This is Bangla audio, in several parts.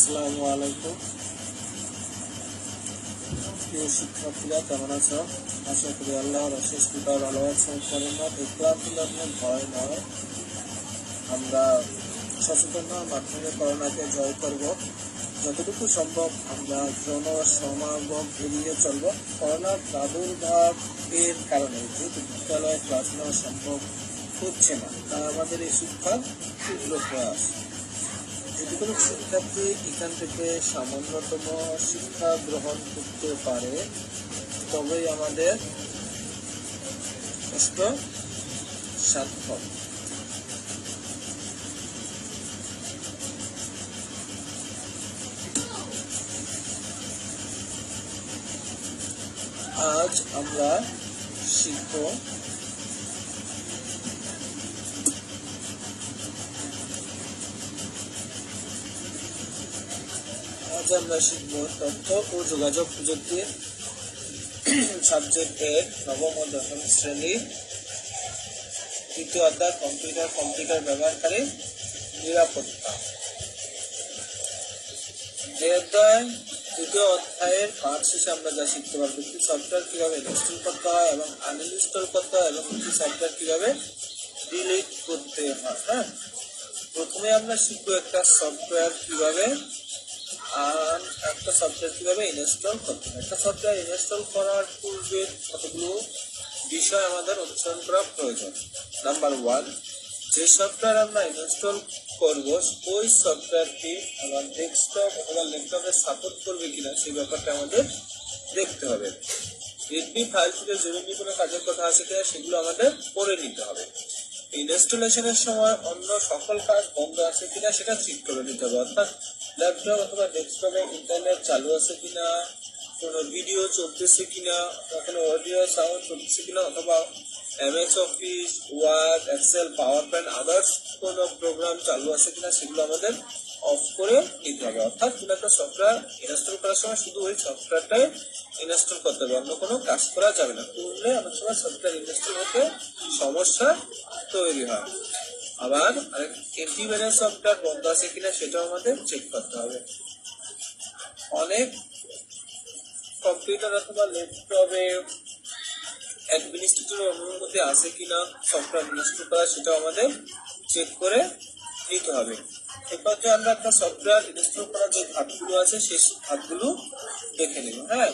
আসসালামু আলাইকুম। প্রিয় শিক্ষার্থীরা কেমন আছো? আশা করি আল্লাহর অশেষ কৃপায় ভালো আছেন। করোনা বিপ্লব ভয় নয়, আমরা সচেতনতার মাধ্যমে করোনাকে জয় করব। যতটুকু সম্ভব আমরা জনসমাগম এড়িয়ে চলব। করোনার প্রাদুর্ভাবের কারণে যেহেতু বিদ্যালয়ে ক্লাস নেওয়া সম্ভব হচ্ছে না, তা আমাদের এই শিক্ষার তীব্র প্রয়াস। যদি কোনো শিক্ষার্থী এখান থেকে সামান্যতম শিক্ষা গ্রহণ করতে পারে, তবেই আমাদের কষ্ট সার্থক। আজ আমরা শিখব তথ্য ও যোগাযোগ প্রযুক্তি সাবজেক্টের নবম ও দশম শ্রেণীর দ্বিতীয় অধ্যায় কম্পিউটার ব্যবহারকারী নিরাপত্তা। দ্বিতীয় অধ্যায়ের পাঠ শেষে আমরা যা শিখতে পারবো, একটি সফটওয়্যার কিভাবে ইনস্টল করতে হয় এবং আনইনস্টল করতে হয়, এবং একটি সফটওয়্যার কিভাবে ডিলিট করতে হয়। হ্যাঁ, প্রথমে আমরা শিখবো একটা সফটওয়্যার কিভাবে ইনস্টল করতে হয়। একটা সফটওয়্যার ইনস্টল করার পূর্বে কতগুলো বিষয় আমাদের অনুসরণ করা প্রয়োজন। নাম্বার 1, যে সফটওয়্যার আমরা ইনস্টল করব ওই সফটওয়্যারটি আমার ডেস্কটপ অথবা ল্যাপটপে সাপোর্ট করবে কিনা সেই ব্যাপারটা আমাদের দেখতে হবে। জিপি ফাইল থেকে জরুরি কোনো কাজের কথা আছে কিনা সেগুলো আমাদের পড়ে নিতে হবে। ইনস্টলেশনের সময় অন্য সকল কাজ বন্ধ আছে কিনা সেটা চেক করে নিতে হবে। অর্থাৎ ল্যাপটপ অথবা ডেস্কটপে ইন্টারনেট চালু আছে কিনা, কোনো ভিডিও চলতেছে কিনা, কোনো অডিও সাউন্ড চলতেছে কিনা, অথবা MS Office, Word, Excel, PowerPoint, others কোনো প্রোগ্রাম চালু আছে কিনা সেগুলো আমাদের অফ করে নিতে হবে। অর্থাৎ কোনো একটা সফটওয়্যার ইনস্টল করার সময় শুধু ওই সফটওয়্যারটাই ইনস্টল করতে হবে, অন্য কোনো কাজ করা যাবে না। করলে অনেক সময় সফটওয়্যার ইনস্টল হতে সমস্যা তৈরি হয়। আবার অ্যান্টিভাইরাস সফটওয়্যার বন্ধ আছে কিনা সেটাও আমাদের চেক করতে হবে। অনেক কম্পিউটার অথবা ল্যাপটপে অ্যাডমিনিস্ট্রেটরের অনুমতি আছে কিনা সফটওয়্যার ইনস্টল করা সেটাও আমাদের চেক করে নিতে হবে। এরপর যে আমরা একটা সফটওয়্যার ইনস্টল করার যে ধাপগুলো আছে সেই ধাপগুলো দেখে নেব। হ্যাঁ,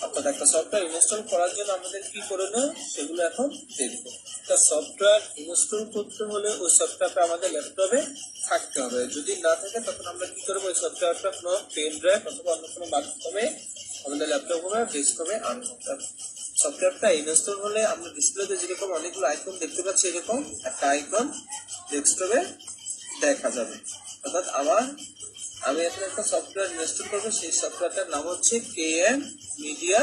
অর্থাৎ একটা সফটওয়্যার ইনস্টল করার জন্য আমাদের কি করণীয় সেগুলো এখন দেখবো। একটা সফটওয়্যার ইনস্টল করতে হলে ওই সফটওয়্যারটা আমাদের ল্যাপটপে থাকতে হবে। যদি না থাকে তখন আমরা কি করবো, ওই সফটওয়্যারটা কোনো পেন ড্রাইভ অথবা অন্য কোনো মাধ্যমে আমাদের ল্যাপটপ বা ডেস্কটপে আনবো। সফটওয়্যারটা ইনস্টল হলে আমরা ডিসপ্লেতে যেরকম অনেকগুলো আইকন দেখতে পাচ্ছি, এরকম একটা আইকন ডেস্কটপে দেখা যাবে। অর্থাৎ আমি এখন একটা সফটওয়্যার ইনস্টল করবো, সেই সফটওয়্যারটার নাম হচ্ছে KM মিডিয়া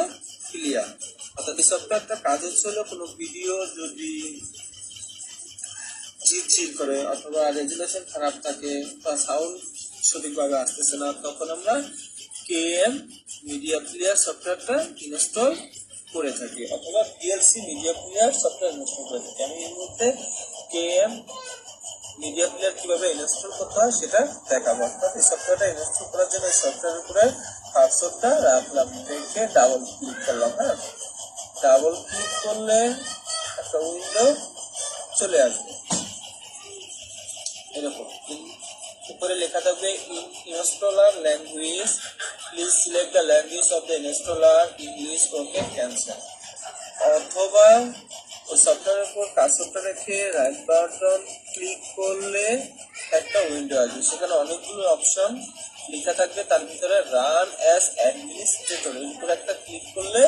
প্লেয়ার। অর্থাৎ এই সফটওয়্যারটা কাজ হচ্ছে হলো কোনো ভিডিও যদি ঝিরঝির করে অথবা রেজুলেশন খারাপ থাকে বা সাউন্ড সঠিকভাবে আসতেছে না, তখন আমরা KM মিডিয়া প্লেয়ার সফটওয়্যারটা ইনস্টল করে থাকি, অথবা PLC media player software install করে থাকি। আমি এই মুহূর্তে KM মিডিয়া প্লেয়ার কিভাবে ইনস্টল করতে হয় সেটা দেখাবো। অর্থাৎ এই সফটওয়্যারটা ইনস্টল করার জন্য এই সফটওয়্যারের উপরে কার্সরটা রাখলাম, রেখে ডাবল ক্লিক করলাম। হ্যাঁ, ডাবল ক্লিক করলে একটা উইন্ডো চলে আসবে এরকম। উপরে লেখা থাকবে installer language, please select the language of the installer, English, okay, cancel. অথবা ওই সফটওয়্যারের উপর কার্সরটা রেখে রাইট বাটন ক্লিক করলে একটা উইন্ডো আসবে, সেখানে অনেকগুলো অপশন লেখা থাকবে, তার ভিতরে রান অ্যাজ অ্যাডমিনিস্ট্রেটর এর উপর একটা ক্লিক করলে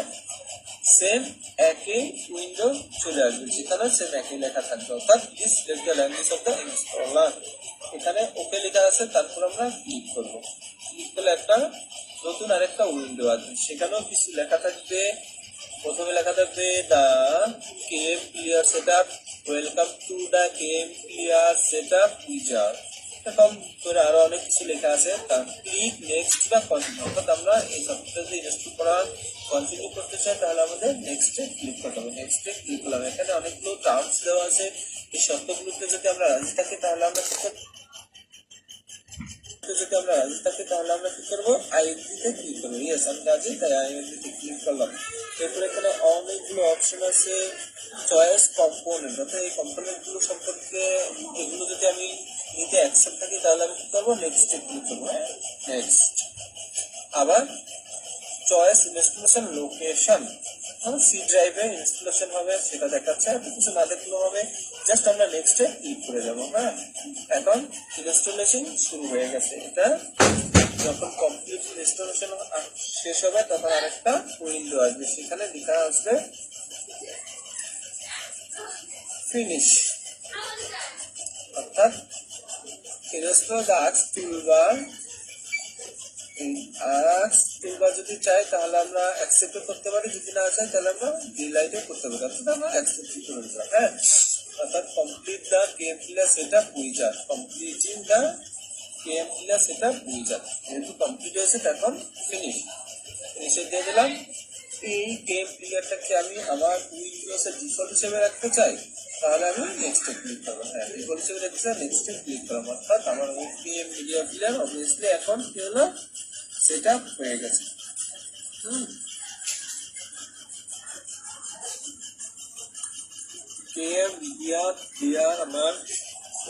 সেম একই উইন্ডো চলে আসবে, যেখানে সেম একই লেখা থাকবে। অর্থাৎ please select the language of the installer, এখানে ওকে লেখা আছে, তারপর আমরা ক্লিক করবো। ক্লিক করলে একটা নতুন আরেকটা উইন্ডো আসবে, সেখানেও কিছু লেখা থাকবে। প্রথমে লেখা থাকবে the KM player setup, welcome to the KM player setup wizard, এরকম করে আরো অনেক কিছু লেখা আছে। তার ক্লিক নেক্সট বা কন্টিনিউ, অর্থাৎ আমরা এই সফটওয়্যার যদি ইনস্টল করা কন্টিনিউ করতে চাই তাহলে আমাদের নেক্সটে ক্লিক করতে হবে। নেক্সটে ক্লিক করলাম, এখানে অনেকগুলো টার্মস দেওয়া আছে, এই শর্তগুলোতে যদি আমরা রাজি থাকি তাহলে আমরা করতে যদি আমরা রাজি থাকি তাহলে আমরা কি করবো, আইএনজিতে ক্লিক করবো। ইয়েস আমি রাজি, তাই আইএনজিতে ক্লিক করলাম। এরপরে এখানে অনেকগুলো অপশন আছে, চয়েস কম্পোনেন্ট, অর্থাৎ এই কম্পোনেন্ট গুলো সম্পর্কে এগুলো যদি আমি নিতে অ্যাকসেপ্ট থাকি তাহলে আমি কি করবো, নেক্সটে ক্লিক করবো। নেক্সট। আবার চয়েস ইনস্টলেশন লোকেশন, সি ড্রাইভে ইনস্টলেশন হবে সেটা দেখাচ্ছে, এত কিছু না দেখলেও হবে, জাস্ট আমরা নেক্সটে ক্লিক করে যাবো। হ্যাঁ, এখন ইনস্টলেশন শুরু হয়ে গেছে। এটা যখন কমপ্লিট ইনস্টলেশন শেষ হবে তখন আরেকটা উইন্ডো আসবে, সেখানে লেখা আসবে ফিনিশ, অর্থাৎ ইনস্টল দ্য আক্স টুলবার। টুলবার যদি চাই তাহলে আমরা অ্যাকসেপ্ট করতে পারি, যদি না চাই তাহলে আমরা ডিলাইটও করতে পারি, অর্থাৎ আমরা অ্যাকসেপ্ট করে দিলাম। হ্যাঁ, অর্থাৎ complete the KMPlayer setup wizard, completing the KMPlayer setup wizard, যেহেতু কমপ্লিট হয়েছে তখন ফিনিশে দিয়ে দিলাম। এই কেএমপিলারটাকে আমি আমার উইন্ডোজের ডিফল্ট হিসেবে রাখতে চাই তাহলে আমি নেক্সটে ক্লিক করবো। হ্যাঁ, ডিফল্ট হিসেবে রাখতে চাই, নেক্সটে ক্লিক করলাম, অর্থাৎ আমার ওপিএম মিডিয়া প্লেয়ার অবভিয়াসলি এখন কি হলো, সেটা হয়ে গেছে। কেএম মিডিয়া প্লেয়ার আমার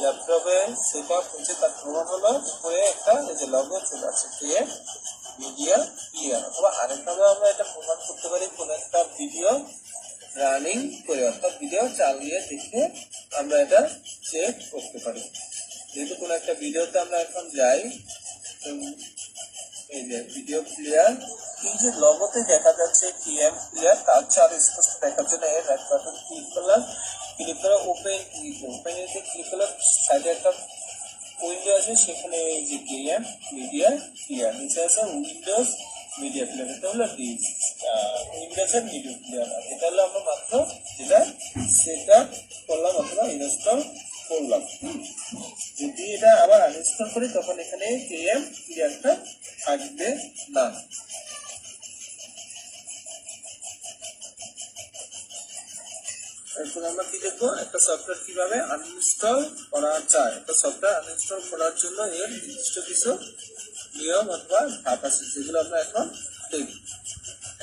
ল্যাপটপে সেটা হচ্ছে, তার প্রমাণ হলো হয়ে একটা এই যে লগো চলে আসে কেএম মিডিয়া প্লেয়ার। অথবা আরেকভাবে আমরা এটা প্রমাণ করতে পারি, কোনো একটা ভিডিও রানিং করে, অর্থাৎ ভিডিও চালিয়ে দেখে আমরা এটা চেক করতে পারি। যেহেতু কোনো একটা ভিডিওতে আমরা এখন যাই, এই যে ভিডিও প্লেয়ার, এই যে লগোতে দেখা যাচ্ছে কেএম প্লেয়ার, তার চার স্পষ্ট দেখার জন্য এর রাইট বাটন ক্লিক করলাম, ক্লিক করে ওপেন এতে ক্লিক করলে সাইডে একটা উইন্ডো আছে, সেখানে এই যে কেএম মিডিয়া প্লেয়ার, নিচে আছে উইন্ডোজ মিডিয়া প্লেয়ার, এটা হলো উইন্ডোজের মিডিয়া প্লেয়ার। এটা হলো আমরা মাত্র যেটা সেটা করলাম অথবা ইনস্টল করলাম। যদি এটা আবার আনইনস্টল করি তখন এখানে কেএম প্লেয়ারটা থাকবে না। এখন আমরা কি দেখবো, একটা সফটওয়্যার কিভাবে আনইনস্টল করা যায়। একটা সফটওয়্যার আনইনস্টল করার জন্য এর নির্দিষ্ট কিছু নিয়ম অথবা ধাপ আছে, যেগুলো আমরা এখন দেখব।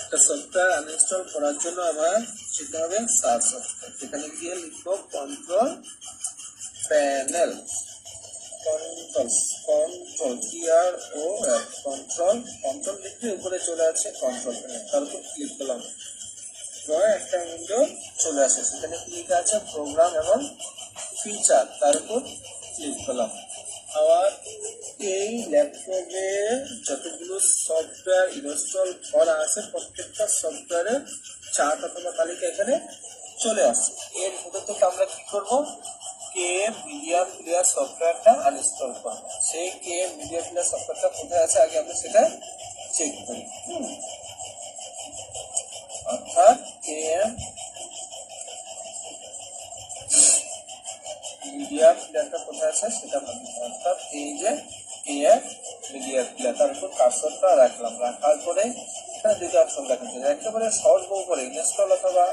একটা সফটওয়্যার আনইনস্টল করার জন্য আমার শিখতে হবে সার্চ সফটওয়্যার, সেখানে গিয়ে লিখবো কন্ট্রোল প্যানেল, কন্ট্রোল লিখলে উপরে চলে আসছে কন্ট্রোল প্যানেল, তার উপর ক্লিক করলাম, একটা উইন্ডো চলে আসে, সেখানে ক্লিক আছে প্রোগ্রাম এবং ফিচার, তার উপর ক্লিক করলাম। আবার এই ল্যাপটপে যতগুলো সফটওয়্যার ইনস্টল করা আছে প্রত্যেকটা সফটওয়্যারের চার্ট অথবা তালিকা এখানে চলে আসছে। এর ভিতর থেকে আমরা কি করব, কেএম মিডিয়া প্লেয়ার সফটওয়্যারটা আনইনস্টল করব। সেই কেএম মিডিয়া প্লেয়ার সফটওয়্যারটা কোথায় আছে আগে আমরা সেটা চেক করি। অর্থাৎ কেএম মিডিয়া প্লেয়ারটা কোথায় আছে সেটা ভাবি, অর্থাৎ এই যে কেএম মিডিয়া প্লেয়ার, তার উপর কার্সরটা রাখলাম, রাখার পরে এখানে দুটো অপশন দেখা যায়, একেবারে সর্বোপরে ইনস্টল অথবা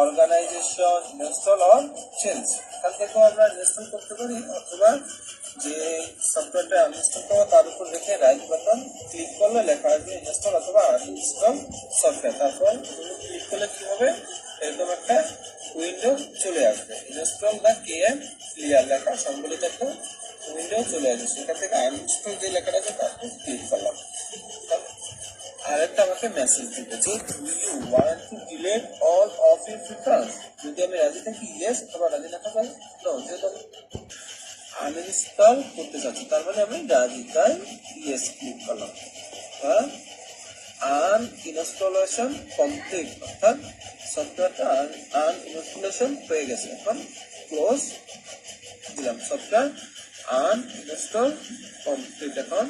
অর্গানাইজেশন, ইনস্টল অর চেঞ্জ, এখান থেকেও আমরা ইনস্টল করতে পারি, অথবা যে সফটওয়্যারটা আনইনস্টল করবো তার উপর রেখে রাইট বাটন ক্লিক করলে লেখা আসবে ইনস্টল অথবা আনইনস্টল সফটওয়্যার, তারপর ক্লিক করলে কি হবে, এরকম একটা উইন্ডো চলে আসবে, ইনস্টল দ্য কেএম প্লেয়ার লেখা সম্বলিত একটা উইন্ডো চলে আসবে। সেখান থেকে আনইনস্টল যে লেখাটা আছে তারপর ক্লিক করলাম, আরেকটা আমাকে মেসেজ দিবে যে you want to delete all of your preference, যদি আমি রাজি থাকি ইয়েস, অথবা রাজি না থাকি নো, যেহেতু আমি আনইনস্টল করতে চাচ্ছি তার মানে আমি রাজি, তাই ইয়েস ক্লিক করলাম। আনইনস্টলেশন কমপ্লিট, অর্থাৎ সফটওয়্যারটা আনইনস্টলেশন হয়ে গেছে, এখন ক্লোজ দিলাম, সফটওয়্যার আনইনস্টল কমপ্লিট। এখন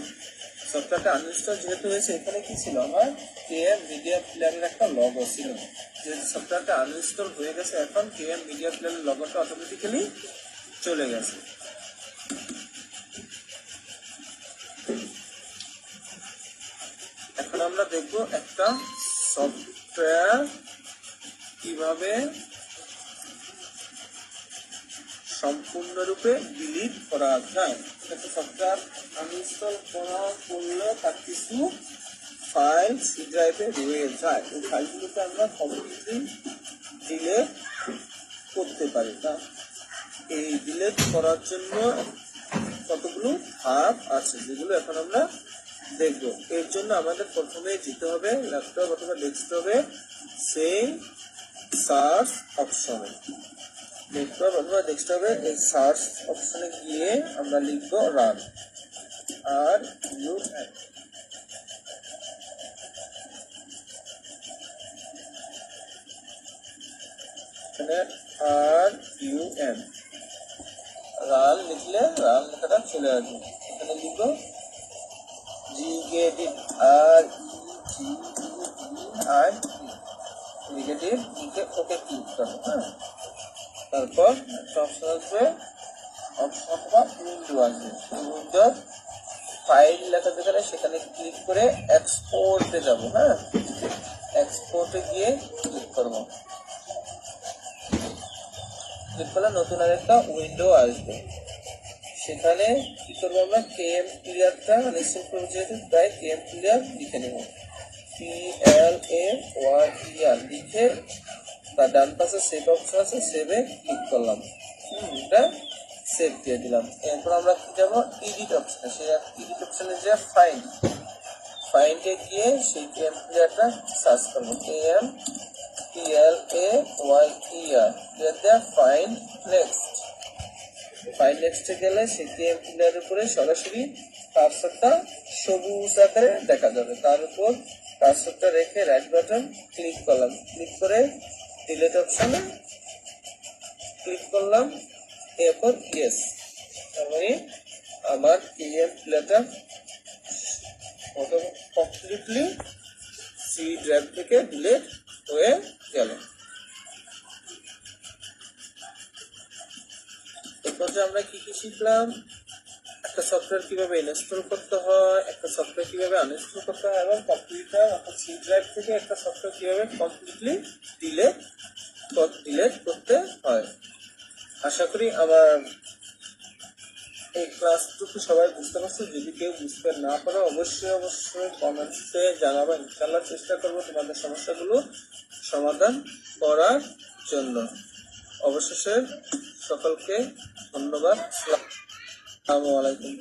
সফটওয়্যারটা আনইনস্টল যেহেতু হয়েছে, এখানে কি ছিল, আমার কেএম মিডিয়া প্লেয়ারের একটা লগো ছিল, যেহেতু সফটওয়্যারটা আনইনস্টল হয়ে গেছে এখন কেএম মিডিয়া প্লেয়ারের লগোটা অটোমেটিক্যালি চলে গেছে। এখন আমরা দেখব একটা সফটওয়্যার কিভাবে সম্পূর্ণরূপে ডিলিট করা যায়। একটা সফটওয়্যার আনইনস্টল করলে তার কিছু ফাইল সি ড্রাইভে রয়ে যায়। ওই ফাইলগুলোকে আমরা কমপ্লিটলি ডিলিট করতে পারি না। এই ডিলিট করার জন্য কতগুলো ধাপ আছে যেগুলো এখন আমরা দেখব। এর জন্য আমাদের প্রথমে যেতে হবে ল্যাপটপ অথবা ডেস্কটপে সেই সার্চ অপশনে, ল্যাপটপ অথবা ডেস্কটপে এই সার্চ অপশনে গিয়ে আমরা লিখব রান আর ইউ এন। এখানে আর ইউ এন রান লিখলে রান লেখাটা চলে আসবে। এখানে লিখব জিগেডিট আর নেগেটিভ লিখে ওকে ক্লিক করো। হ্যাঁ, তারপর একটা অপশন আসবে, অপশন অথবা উইন্ডো আসবে। উইন্ডো ফাইল লেখা যেখানে সেখানে ক্লিক করে এক্সপোর্টে যাব। হ্যাঁ, এক্সপোর্টে গিয়ে ক্লিক করবো। ক্লিক করলে নতুন আরেকটা উইন্ডো আসবে। সেখানে কি করবো আমরা, কেএম ক্লিয়ারটা ইনস্টল করবো, যেহেতু তাই কেএম ক্লিয়ার লিখে নেব। CLAYER লিখে তার ডান পাশে সেভ অপশন আছে, সেভে ক্লিক করলাম। এটা সেভ দিয়ে দিলাম। এরপর আমরা কি যাবো এডিট অপশনে, সেই এডিট অপশনে যে ফাইন্ডে গিয়ে সেই কেএম ক্লিয়ারটা সার্চ করবো। KMPLAYER find next. ফাইন্ড নেক্সটে গেলে সেই কেএম ক্লিয়ারের উপরে সরাসরি কার্সরটা সবুজ আকারে দেখা যাবে। তার উপর কার্সরটা রেখে রাইট বাটন ক্লিক করলাম। ক্লিক করে ডিলিট অপশনে ক্লিক করলাম। এরপর ইয়েস, তার মানে আমার কেএম ক্লিয়ারটা কমপ্লিটলি সি ড্রাইভ থেকে ডিলিট হয়ে গেল। এরপর আমরা কি কি শিখলাম, একটা সফটওয়্যার কিভাবে ইনস্টল করতে হয়, একটা সফটওয়্যার কিভাবে আনইনস্টল করতে হয়, এবং কম্পিউটার অর্থাৎ সি ড্রাইভ থেকে একটা সফটওয়্যার কিভাবে কমপ্লিটলি ডিলিট করতে হয়। আশা করি আমার এই ক্লাসটুকু সবাই বুঝতে পারছো। যদি কেউ বুঝতে না পারো অবশ্যই কমেন্টসে জানাবো। ইনশাআল্লাহ চেষ্টা করবো তোমাদের সমস্যাগুলো সমাধান করার জন্য। অবশেষে সকলকে ধন্যবাদ। আসসালামু আলাইকুম।